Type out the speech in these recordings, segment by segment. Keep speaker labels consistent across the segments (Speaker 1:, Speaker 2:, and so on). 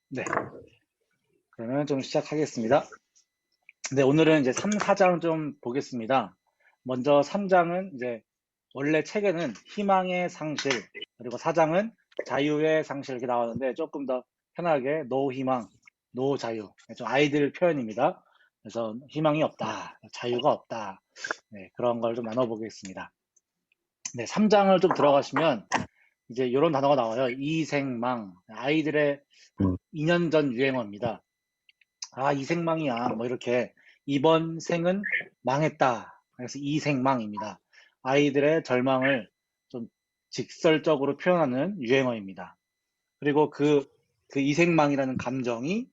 Speaker 1: 네, 그러면 좀 시작하겠습니다. 네, 오늘은 이제 3, 4장 좀 보겠습니다. 먼저 3장은 이제 원래 책에는 희망의 상실, 그리고 4장은 자유의 상실 이렇게 나왔는데 조금 더 편하게 노 희망, 노 자유. 좀 아이들 표현입니다. 그래서 희망이 없다, 자유가 없다. 네, 그런 걸 좀 나눠보겠습니다. 네, 3장을 좀 들어가시면 이제 이런 단어가 나와요. 이생망. 아이들의
Speaker 2: 음.
Speaker 1: 2년 전 유행어입니다. 아, 이생망이야. 뭐 이렇게 이번 생은 망했다. 그래서 이생망입니다. 아이들의 절망을 좀 직설적으로 표현하는 유행어입니다. 그리고 그 이생망이라는 감정이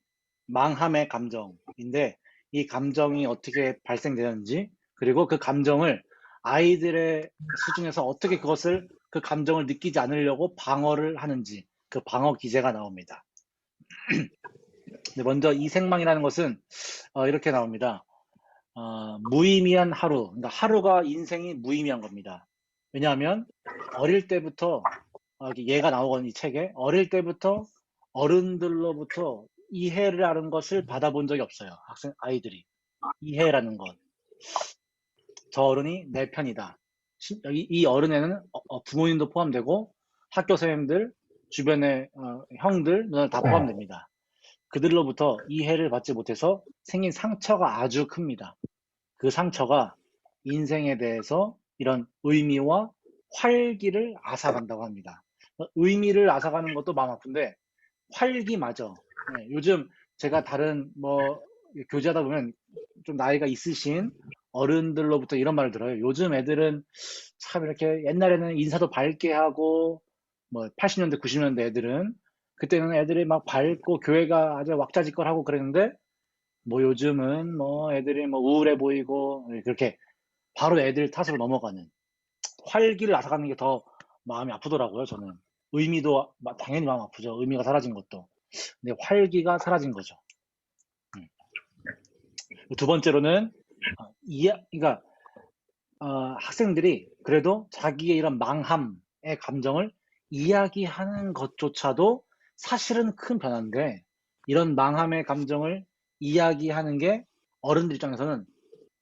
Speaker 1: 망함의 감정인데 이 감정이 어떻게 발생되는지 그리고 그 감정을 아이들의 수준에서 어떻게 그 감정을 느끼지 않으려고 방어를 하는지 그 방어 기제가 나옵니다. 먼저 이생망이라는 것은 이렇게 나옵니다. 무의미한 하루, 그러니까 하루가 인생이 무의미한 겁니다. 왜냐하면 어릴 때부터 얘가 나오거든요. 이 책에 어릴 때부터 어른들로부터 이해라는 것을 받아본 적이 없어요. 아이들이 이해라는 것. 저 어른이 내 편이다. 이 어른에는 부모님도 포함되고 학교 선생님들, 주변의 형들, 누나 다 포함됩니다. 그들로부터 이해를 받지 못해서 생긴 상처가 아주 큽니다. 그 상처가 인생에 대해서 이런 의미와 활기를 앗아간다고 합니다. 의미를 앗아가는 것도 마음 아픈데 활기마저. 네, 요즘 제가 다른 교제하다 보면 좀 나이가 있으신 어른들로부터 이런 말을 들어요. 요즘 애들은 참 이렇게 옛날에는 인사도 밝게 하고 80년대 90년대 애들은 그때는 애들이 막 밝고 교회가 아주 왁자지껄하고 그랬는데 요즘은 애들이 우울해 보이고 그렇게 바로 애들 탓으로 넘어가는 활기를 앗아가는 게 더 마음이 아프더라고요. 저는 의미도 당연히 마음 아프죠. 의미가 사라진 것도. 근데 활기가 사라진 거죠. 두 번째로는 그러니까 학생들이 그래도 자기의 이런 망함의 감정을 이야기하는 것조차도 사실은 큰 변화인데 이런 망함의 감정을 이야기하는 게 어른들 입장에서는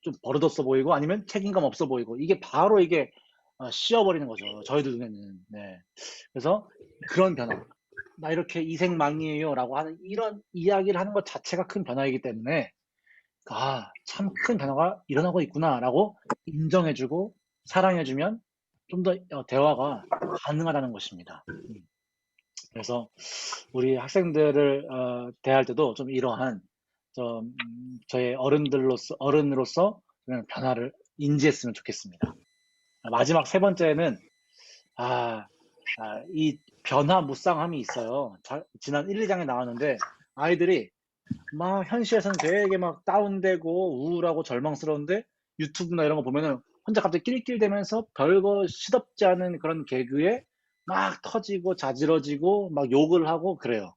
Speaker 1: 좀 버릇없어 보이고 아니면 책임감 없어 보이고 이게 바로 이게 씌어버리는 거죠. 저희들 눈에는. 네. 그래서 그런 변화. 나 이렇게 이생망이에요 라고 하는 이런 이야기를 하는 것 자체가 큰 변화이기 때문에 참 큰 변화가 일어나고 있구나 라고 인정해주고 사랑해주면 좀 더 대화가 가능하다는 것입니다. 그래서 우리 학생들을 대할 때도 좀 이러한 저의 어른으로서 그런 변화를 인지했으면 좋겠습니다. 마지막 세 번째는 이 변화무쌍함이 있어요. 지난 1, 2장에 나왔는데 아이들이 막 현실에서는 되게 막 다운되고 우울하고 절망스러운데 유튜브나 이런 거 보면은 혼자 갑자기 낄낄대면서 별거 시덥지 않은 그런 개그에 막 터지고 자지러지고 막 욕을 하고 그래요.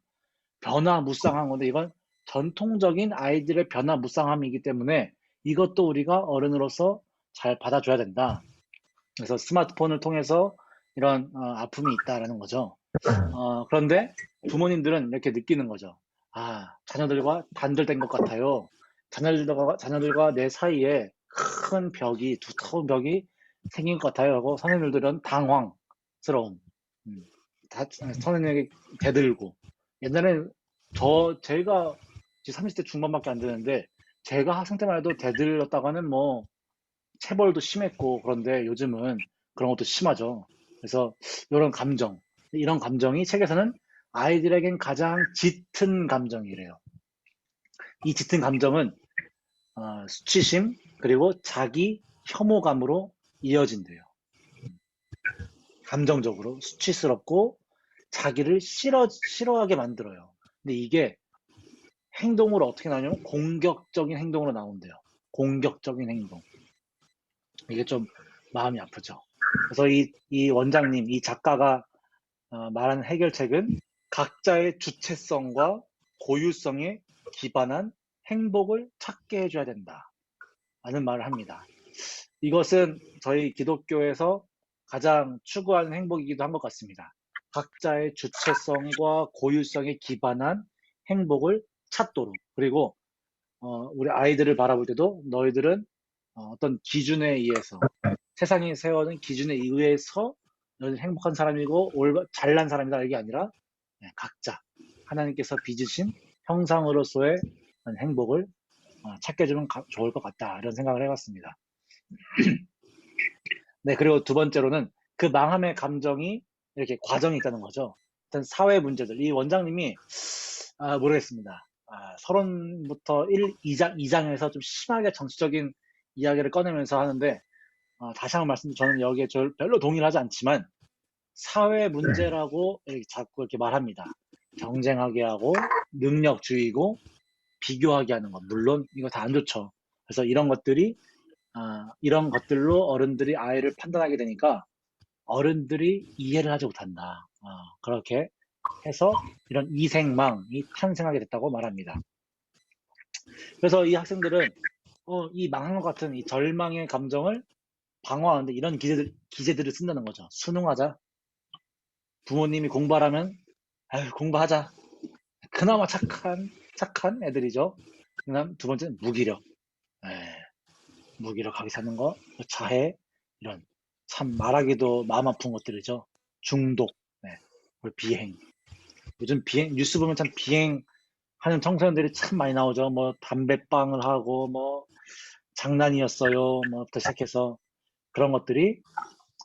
Speaker 1: 변화무쌍한 건데 이건 전통적인 아이들의 변화무쌍함이기 때문에 이것도 우리가 어른으로서 잘 받아줘야 된다. 그래서 스마트폰을 통해서 이런 아픔이 있다라는 거죠. 그런데 부모님들은 이렇게 느끼는 거죠. 자녀들과 단절된 것 같아요. 자녀들과 내 사이에 큰 벽이, 두터운 벽이 생긴 것 같아요. 하고 선생님들은 당황스러움. 선생님에게 대들고. 옛날에 제가 지금 30대 중반밖에 안 되는데, 제가 학생 때만 해도 대들렸다가는 체벌도 심했고, 그런데 요즘은 그런 것도 심하죠. 그래서 이런 감정이 책에서는 아이들에겐 가장 짙은 감정이래요. 이 짙은 감정은 수치심 그리고 자기 혐오감으로 이어진대요. 감정적으로 수치스럽고 자기를 싫어하게 만들어요. 근데 이게 행동으로 어떻게 나오냐면 공격적인 행동으로 나온대요. 공격적인 행동. 이게 좀 마음이 아프죠. 그래서 이 원장님, 이 작가가 말하는 해결책은 각자의 주체성과 고유성에 기반한 행복을 찾게 해줘야 된다. 라는 말을 합니다. 이것은 저희 기독교에서 가장 추구하는 행복이기도 한 것 같습니다. 각자의 주체성과 고유성에 기반한 행복을 찾도록. 그리고 우리 아이들을 바라볼 때도 너희들은 어떤 기준에 의해서 세상이 세워진 기준에 의해서 너희는 행복한 사람이고 잘난 사람이다 이게 아니라 각자 하나님께서 빚으신 형상으로서의 행복을 찾게 해주면 좋을 것 같다 이런 생각을 해봤습니다. 네, 그리고 두 번째로는 그 망함의 감정이 이렇게 과정이 있다는 거죠. 어떤 사회 문제들. 이 원장님이 모르겠습니다. 서론부터 2장에서 좀 심하게 정치적인 이야기를 꺼내면서 하는데 다시 한번 말씀드리면 저는 여기에 별로 동의를 하지 않지만 사회 문제라고 자꾸 이렇게 말합니다. 경쟁하게 하고 능력주의고 비교하게 하는 것. 물론 이거 다 안 좋죠. 그래서 이런 것들로 어른들이 아이를 판단하게 되니까 어른들이 이해를 하지 못한다. 그렇게 해서 이런 이생망이 탄생하게 됐다고 말합니다. 그래서 이 학생들은 이 망한 것 같은 이 절망의 감정을 방어하는데 이런 기제들을 쓴다는 거죠. 수능하자. 부모님이 공부하라면 아유, 공부하자. 그나마 착한 애들이죠. 그다음 두 번째는 무기력. 무기력하게 사는 거, 자해, 이런 참 말하기도 마음 아픈 것들이죠. 중독, 그리고 비행. 요즘 뉴스 보면 참 비행하는 청소년들이 참 많이 나오죠. 뭐 담배빵을 하고 뭐 장난이었어요. 뭐부터 시작해서 그런 것들이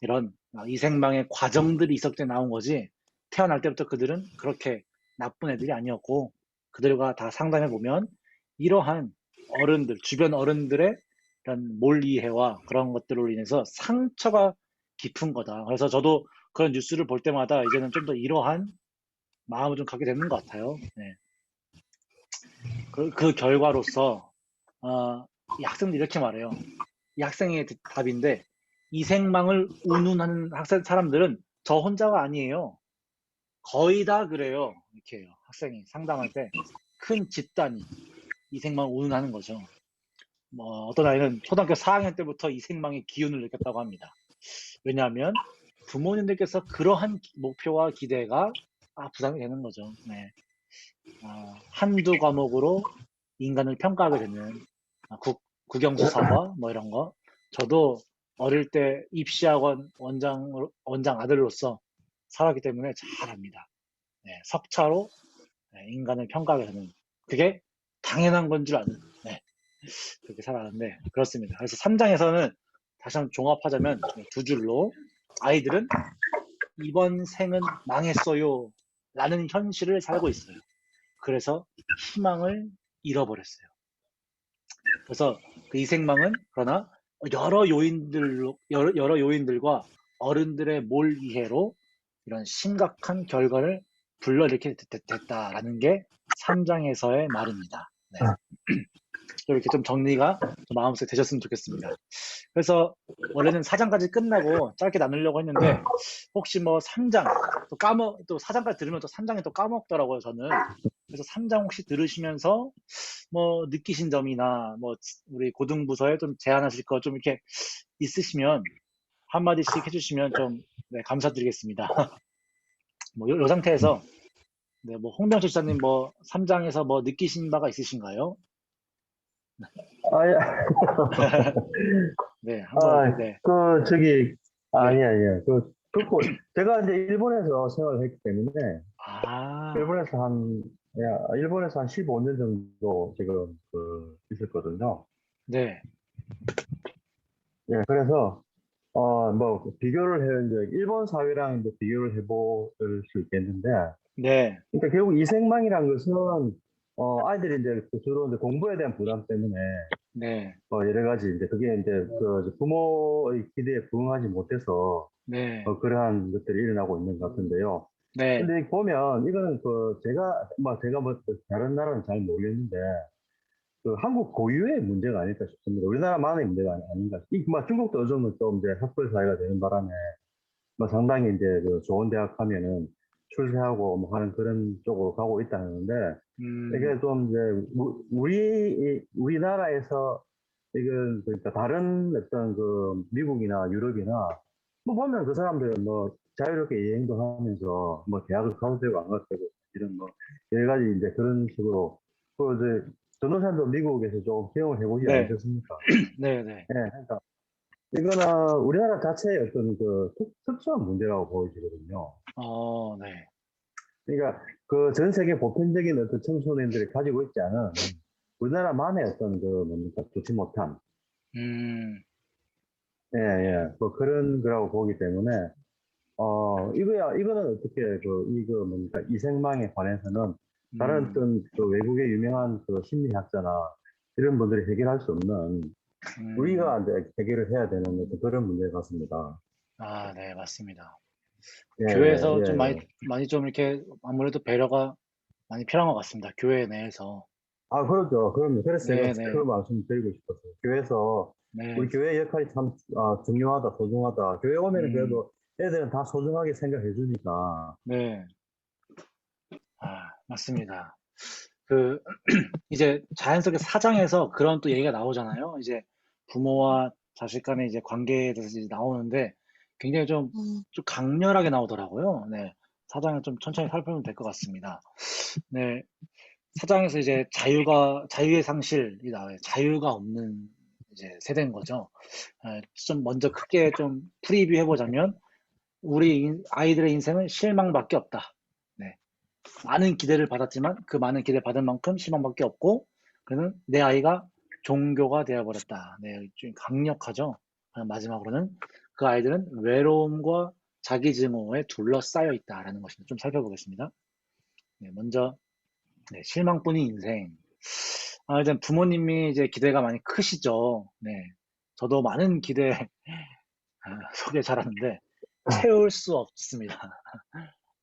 Speaker 1: 이런 이생망의 과정들이 있었기 때문에 나온 거지. 태어날 때부터 그들은 그렇게 나쁜 애들이 아니었고 그들과 다 상담해 보면 이러한 주변 어른들의 이런 몰이해와 그런 것들로 인해서 상처가 깊은 거다. 그래서 저도 그런 뉴스를 볼 때마다 이제는 좀 더 이러한 마음을 좀 갖게 되는 것 같아요. 네. 그 결과로서 이 학생들이 이렇게 말해요. 이 학생의 답인데 이생망을 운운하는 사람들은 저 혼자가 아니에요. 거의 다 그래요. 이렇게 해요. 학생이 상담할 때 큰 집단이 이생망을 운운하는 거죠. 뭐 어떤 아이는 초등학교 4학년 때부터 이생망의 기운을 느꼈다고 합니다. 왜냐하면 부모님들께서 그러한 목표와 기대가 부담이 되는 거죠. 네. 한두 과목으로 인간을 평가하게 되는 국영수사과 뭐 이런 거. 저도 어릴 때 입시학원 원장 아들로서 살았기 때문에 잘 압니다. 네, 석차로 인간을 평가하게 되는 그게 당연한 건 줄 아는 그렇게 살아왔는데 그렇습니다. 그래서 3장에서는 다시 한번 종합하자면 두 줄로 아이들은 이번 생은 망했어요 라는 현실을 살고 있어요. 그래서 희망을 잃어버렸어요. 그래서 그 이생망은 그러나 여러 요인들과 어른들의 몰이해로 이런 심각한 결과를 불러일으키게 됐다라는 게 3장에서의 말입니다. 네. 이렇게 좀 정리가 좀 마음속에 되셨으면 좋겠습니다. 그래서 원래는 4장까지 끝나고 짧게 나누려고 했는데 혹시 뭐 3장 또 4장까지 들으면 또 3장에 또 까먹더라고요 저는. 그래서 3장 혹시 들으시면서 뭐 느끼신 점이나 뭐 우리 고등부서에 좀 제안하실 거 좀 이렇게 있으시면 한마디씩 해주시면 좀 감사드리겠습니다. 뭐 요 상태에서 뭐 홍병철 지사님 뭐 3장에서 뭐 느끼신 바가 있으신가요?
Speaker 2: 아,
Speaker 1: 네, 한번
Speaker 2: 저기,
Speaker 1: 네.
Speaker 2: 아니야. 제가 이제 일본에서 생활을 했기 때문에, 일본에서 한 15년 정도 지금 있었거든요.
Speaker 1: 네.
Speaker 2: 예, 그래서, 비교를 이제 일본 사회랑 이제 비교를 해볼 수 있겠는데,
Speaker 1: 네.
Speaker 2: 그러니까 결국 이생망이라는 것은, 아이들이 이제 주로 이제 공부에 대한 부담 때문에,
Speaker 1: 네.
Speaker 2: 여러 가지, 이제 그게 이제 부모의 기대에 부응하지 못해서,
Speaker 1: 네.
Speaker 2: 그러한 것들이 일어나고 있는 것 같은데요.
Speaker 1: 네.
Speaker 2: 근데 보면, 이거는 제가 뭐 다른 나라는 잘 모르겠는데, 한국 고유의 문제가 아닐까 싶습니다. 우리나라만의 문제가 아닌가. 중국도 요즘은 좀 이제 학벌 사회가 되는 바람에, 상당히 이제 좋은 대학 하면은 출세하고 뭐 하는 그런 쪽으로 가고 있다는데, 이게 좀 이제 우리나라에서 이건 그러니까 다른 어떤 미국이나 유럽이나 보면 그 사람들 자유롭게 여행도 하면서 뭐 대학을 가도 되고 안 가도 되고 이런 뭐 여러 가지 이제 그런 식으로 그 이제 전도사님도 미국에서 좀 경험을 해보지
Speaker 1: 네,
Speaker 2: 않으셨습니까?
Speaker 1: 네, 네.
Speaker 2: 예, 그러니까 이거는 우리나라 자체의 어떤 그 특수한 문제라고 보여지거든요.
Speaker 1: 네.
Speaker 2: 그러니까 그 전 세계 보편적인 어떤 청소년들이 가지고 있지 않은 우리나라만의 어떤 그 뭡니까 좋지 못한
Speaker 1: 음,
Speaker 2: 예, 예, 뭐 그런 거라고 보기 때문에 이거는 어떻게 이거 뭡니까 이생망에 관해서는 다른
Speaker 1: 음,
Speaker 2: 어떤 그 외국의 유명한 그 심리학자나 이런 분들이 해결할 수 없는
Speaker 1: 음.
Speaker 2: 우리가 이제 해결을 해야 되는 어떤 그런 문제 같습니다.
Speaker 1: 네, 맞습니다.
Speaker 2: 예, 예,
Speaker 1: 교회에서 좀
Speaker 2: 예.
Speaker 1: 많이 좀 이렇게 아무래도 배려가 많이 필요한 것 같습니다. 교회 내에서.
Speaker 2: 아, 그렇죠. 그래서 제가
Speaker 1: 네,
Speaker 2: 그
Speaker 1: 네,
Speaker 2: 말씀 드리고 싶었어요. 교회에서 우리
Speaker 1: 네.
Speaker 2: 교회 역할이 참 중요하다, 소중하다. 교회 오면은
Speaker 1: 음,
Speaker 2: 그래도 애들은 다 소중하게 생각해 주니까.
Speaker 1: 네. 맞습니다. 그, 이제 자연스럽게 사장에서 그런 또 얘기가 나오잖아요. 이제 부모와 자식 간의 이제 관계에 대해서 이제 나오는데 굉장히 좀 강렬하게 나오더라고요. 네. 사장을 좀 천천히 살펴보면 될 것 같습니다. 네. 사장에서 이제 자유의 상실이 나와요. 자유가 없는 이제 세대인 거죠. 좀 먼저 크게 좀 프리뷰 해보자면, 아이들의 인생은 실망밖에 없다. 네. 많은 기대를 받았지만 그 많은 기대를 받은 만큼 실망밖에 없고, 그는 내 아이가 종교가 되어버렸다. 네, 좀 강력하죠. 마지막으로는 그 아이들은 외로움과 자기 증오에 둘러싸여 있다라는 것입니다. 좀 살펴보겠습니다. 네, 먼저 네, 실망뿐인 인생. 일단 부모님이 이제 기대가 많이 크시죠. 네. 저도 많은 기대 소개 잘하는데 채울 수 없습니다.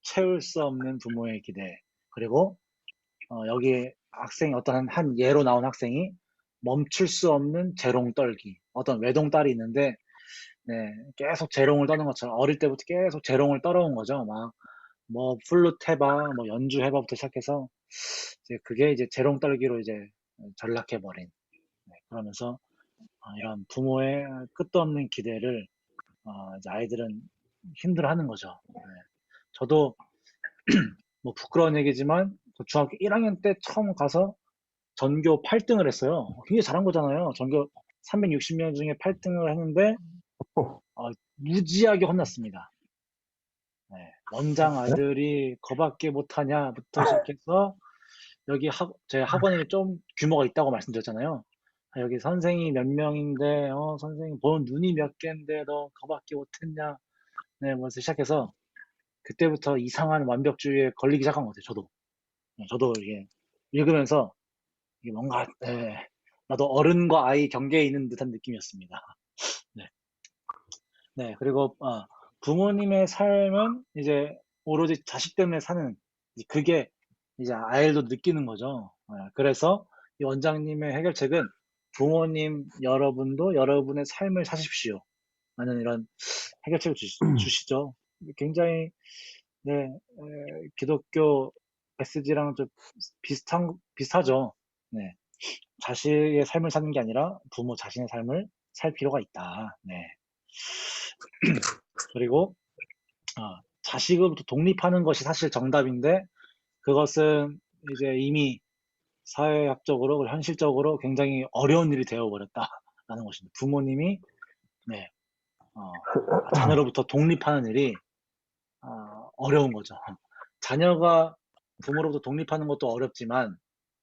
Speaker 1: 채울 수 없는 부모의 기대. 그리고 여기에 어떤 한 예로 나온 학생이 멈출 수 없는 재롱 떨기. 어떤 외동딸이 있는데 네, 계속 재롱을 떠는 것처럼 어릴 때부터 계속 재롱을 떨어온 거죠. 막 뭐 플루트 해봐, 뭐 연주 해봐부터 시작해서 이제 그게 이제 재롱 떨기로 이제 전락해 버린. 네, 그러면서 이런 부모의 끝도 없는 기대를 이제 아이들은 힘들어하는 거죠. 네. 저도 뭐 부끄러운 얘기지만 그 중학교 1학년 때 처음 가서 전교 8등을 했어요. 굉장히 잘한 거잖아요. 전교 360명 중에 8등을 했는데 무지하게 혼났습니다. 네. 원장 아들이 거밖에 못하냐부터 시작해서 제 학원이 좀 규모가 있다고 말씀드렸잖아요. 여기 선생이 몇 명인데, 선생님 보는 눈이 몇 개인데 너 그거밖에 못했냐. 네, 뭐서 시작해서 그때부터 이상한 완벽주의에 걸리기 시작한 것 같아요, 저도. 네, 저도 이게 읽으면서 이게 뭔가, 네, 나도 어른과 아이 경계에 있는 듯한 느낌이었습니다. 네. 네, 그리고, 부모님의 삶은 이제 오로지 자식 때문에 사는, 그게 이제 아이들도 느끼는 거죠. 그래서 이 원장님의 해결책은 부모님 여러분도 여러분의 삶을 사십시오. 라는 이런 해결책을 주시죠. 굉장히, 네, 기독교 메시지랑 좀 비슷하죠. 네. 자식의 삶을 사는 게 아니라 부모 자신의 삶을 살 필요가 있다. 네. 그리고 자식으로부터 독립하는 것이 사실 정답인데 그것은 이제 이미 사회학적으로 그리고 현실적으로 굉장히 어려운 일이 되어버렸다라는 것입니다. 부모님이 네, 자녀로부터 독립하는 일이 어려운 거죠. 자녀가 부모로부터 독립하는 것도 어렵지만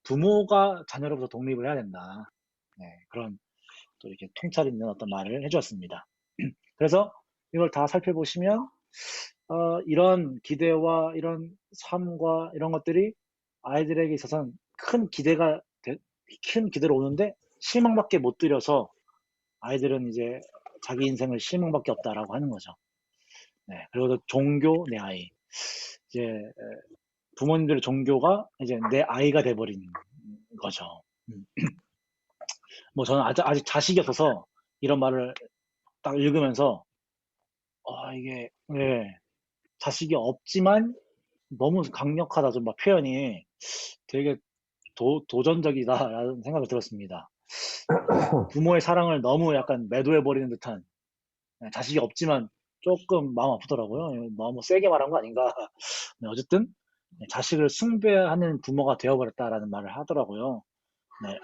Speaker 1: 부모가 자녀로부터 독립을 해야 된다. 네, 그런 또 이렇게 통찰 있는 어떤 말을 해주었습니다. 그래서 이걸 다 살펴보시면 이런 기대와 이런 삶과 이런 것들이 아이들에게 있어서는 큰 기대로 오는데 실망밖에 못 드려서 아이들은 이제 자기 인생을 실망밖에 없다라고 하는 거죠. 네, 그리고 또 종교 내 아이. 이제 부모님들의 종교가 이제 내 아이가 돼버린 거죠. 음. 뭐 저는 아직 자식이 없어서 이런 말을 딱 읽으면서 이게 예, 자식이 없지만 너무 강력하다 좀 막 표현이 되게 도전적이다라는 생각이 들었습니다. 부모의 사랑을 너무 약간 매도해버리는 듯한 자식이 없지만 조금 마음 아프더라고요. 너무 세게 말한 거 아닌가. 네, 어쨌든 자식을 숭배하는 부모가 되어버렸다라는 말을 하더라고요. 네,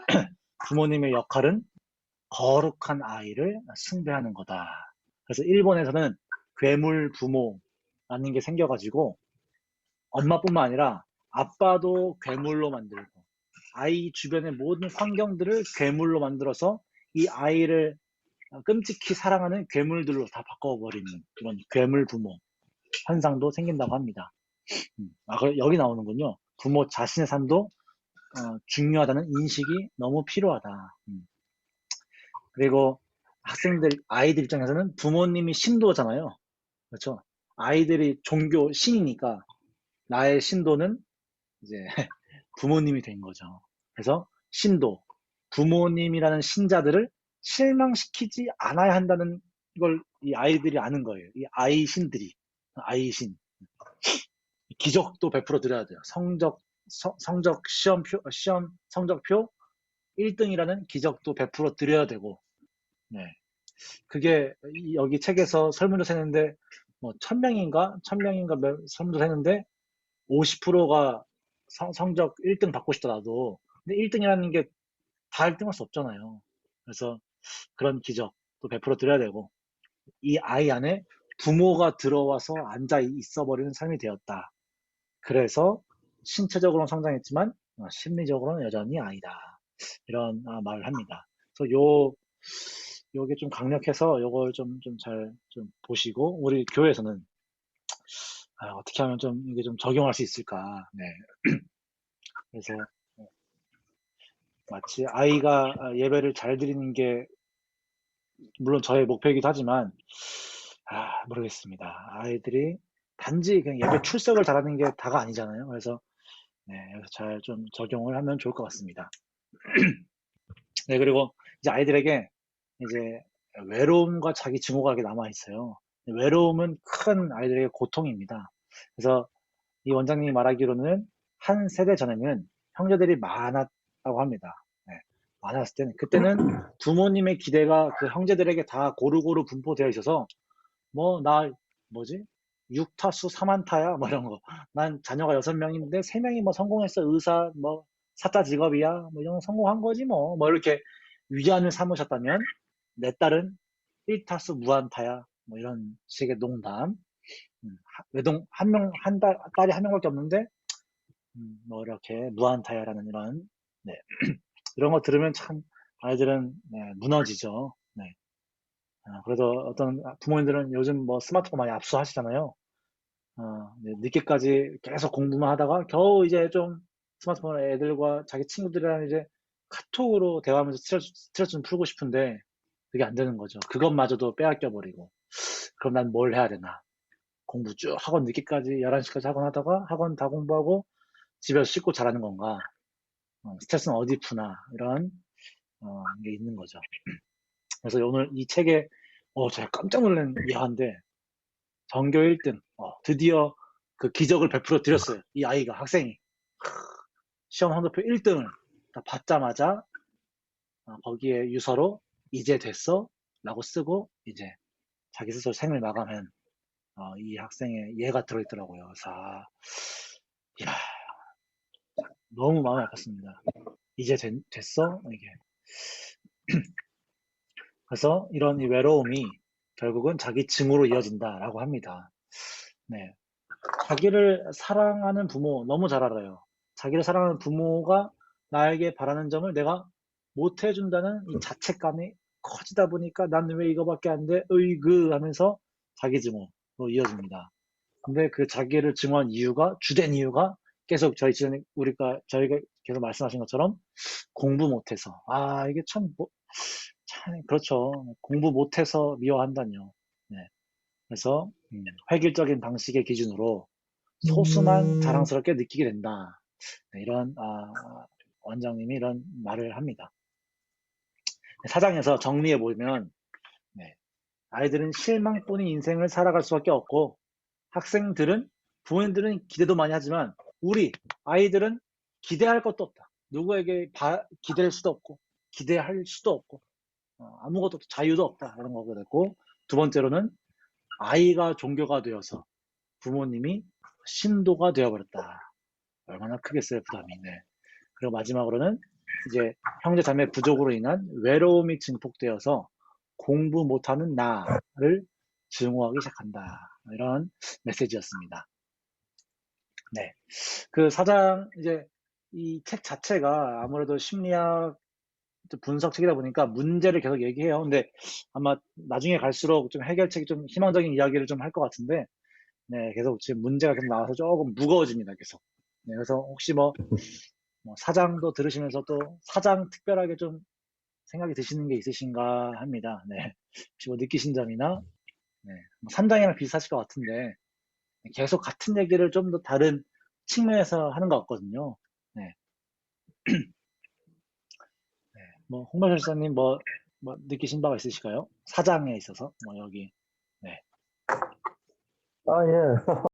Speaker 1: 부모님의 역할은 거룩한 아이를 숭배하는 거다. 그래서 일본에서는 괴물 부모라는 게 생겨가지고 엄마뿐만 아니라 아빠도 괴물로 만들고 아이 주변의 모든 환경들을 괴물로 만들어서 이 아이를 끔찍히 사랑하는 괴물들로 다 바꿔버리는 그런 괴물 부모 현상도 생긴다고 합니다. 여기 나오는군요. 부모 자신의 삶도 중요하다는 인식이 너무 필요하다. 그리고 학생들, 아이들 입장에서는 부모님이 신도잖아요. 그렇죠? 아이들이 종교 신이니까 나의 신도는 이제 부모님이 된 거죠. 그래서 신도, 부모님이라는 신자들을 실망시키지 않아야 한다는 걸 이 아이들이 아는 거예요. 이 아이신들이, 아이신. 기적도 베풀어 드려야 돼요. 성적 시험 성적표 1등이라는 기적도 베풀어 드려야 되고, 네. 그게 여기 책에서 설문조사 했는데, 뭐, 1000명인가 설문조사 했는데, 50%가 성적 1등 받고 싶더라도, 근데 1등이라는 게 다 1등 할 수 없잖아요. 그래서 그런 기적도 베풀어 드려야 되고, 이 아이 안에 부모가 들어와서 앉아 있어 버리는 삶이 되었다. 그래서 신체적으로는 성장했지만 심리적으로는 여전히 아이다. 이런 말을 합니다. 그래서 요게 좀 강력해서 요걸 좀 잘 좀 보시고 우리 교회에서는 어떻게 하면 좀 이게 좀 적용할 수 있을까. 네. 그래서 마치 아이가 예배를 잘 드리는 게 물론 저의 목표이기도 하지만 모르겠습니다. 아이들이 단지 그냥 예배 출석을 잘하는 게 다가 아니잖아요. 그래서 네, 잘 좀 적용을 하면 좋을 것 같습니다. 네, 그리고 이제 아이들에게 이제 외로움과 자기 증오가 이렇게 남아 있어요. 외로움은 큰 아이들에게 고통입니다. 그래서 이 원장님이 말하기로는 한 세대 전에는 형제들이 많았다고 합니다. 네, 많았을 때는 그때는 부모님의 기대가 그 형제들에게 다 고루고루 분포되어 있어서 뭐 나 뭐지? 6타수 3안타야 뭐 이런 거. 난 자녀가 6명인데 3명이 뭐 성공했어. 의사 뭐 사자 직업이야. 뭐 이런 거 성공한 거지 뭐. 뭐 이렇게 위안을 삼으셨다면 내 딸은 1타수 무안타야. 뭐 이런 식의 농담. 외동 딸이 한 명밖에 없는데 뭐 이렇게 무안타야라는 이런 네. 이런 거 들으면 참 아이들은 네, 무너지죠. 네. 그래도 어떤 부모님들은 요즘 뭐 스마트폰 많이 압수하시잖아요. 늦게까지 계속 공부만 하다가 겨우 이제 좀 스마트폰 애들과 자기 친구들이랑 이제 카톡으로 대화하면서 스트레스 좀 풀고 싶은데 그게 안 되는 거죠. 그것마저도 빼앗겨 버리고. 그럼 난 뭘 해야 되나? 공부 쭉 학원 늦게까지 11시까지 학원 하다가 학원 다 공부하고 집에서 씻고 자라는 건가? 스트레스는 어디 푸나? 이런 게 있는 거죠. 그래서 오늘 이 책에 제가 깜짝 놀란 예화인데 전교 1등 드디어 그 기적을 베풀어 드렸어요. 이 아이가 학생이 시험 성적표 1등을 받자마자 거기에 유서로 이제 됐어 라고 쓰고 이제 자기 스스로 생을 마감한 이 학생의 예가 들어있더라고요. 그래서 이야, 너무 마음이 아팠습니다. 이제 됐어? 이게. 그래서 이런 이 외로움이 결국은 자기 증오로 이어진다라고 합니다. 네. 자기를 사랑하는 부모 너무 잘 알아요. 자기를 사랑하는 부모가 나에게 바라는 점을 내가 못 해준다는 이 자책감이 커지다 보니까 난 왜 이거밖에 안 돼? 으이그 하면서 자기 증오로 이어집니다. 근데 그 자기를 증오한 이유가 주된 이유가 계속 저희가 계속 말씀하신 것처럼 공부 못해서 이게 참 그렇죠. 공부 못해서 미워한다뇨. 네. 그래서 획일적인 방식의 기준으로 소수만 자랑스럽게 느끼게 된다. 네, 이런 원장님이 이런 말을 합니다. 사장에서 정리해 보면 네, 아이들은 실망뿐인 인생을 살아갈 수밖에 없고 학생들은 부모님들은 기대도 많이 하지만 우리 아이들은 기대할 것도 없다. 누구에게 기댈 수도 없고 기대할 수도 없고 아무것도 자유도 없다 이런 거가 됐고 두 번째로는 아이가 종교가 되어서 부모님이 신도가 되어버렸다. 얼마나 크겠어요, 부담이. 네. 그리고 마지막으로는 이제 형제 자매 부족으로 인한 외로움이 증폭되어서 공부 못하는 나를 증오하기 시작한다. 이런 메시지였습니다. 네. 그 사장, 이제 이 책 자체가 아무래도 심리학 분석책이다 보니까 문제를 계속 얘기해요. 근데 아마 나중에 갈수록 좀 해결책이 좀 희망적인 이야기를 좀 할 것 같은데, 네, 계속 지금 문제가 계속 나와서 조금 무거워집니다, 계속. 네, 그래서 혹시 뭐 사장도 들으시면서 또 사장 특별하게 좀 생각이 드시는 게 있으신가 합니다. 네. 혹시 뭐 느끼신 점이나, 네, 뭐 산장이랑 비슷하실 것 같은데, 계속 같은 얘기를 좀 더 다른 측면에서 하는 것 같거든요. 네. 네. 뭐, 홍명철사님 뭐 느끼신 바가 있으실까요? 사장에 있어서, 뭐, 여기. 네.
Speaker 2: 아, 예.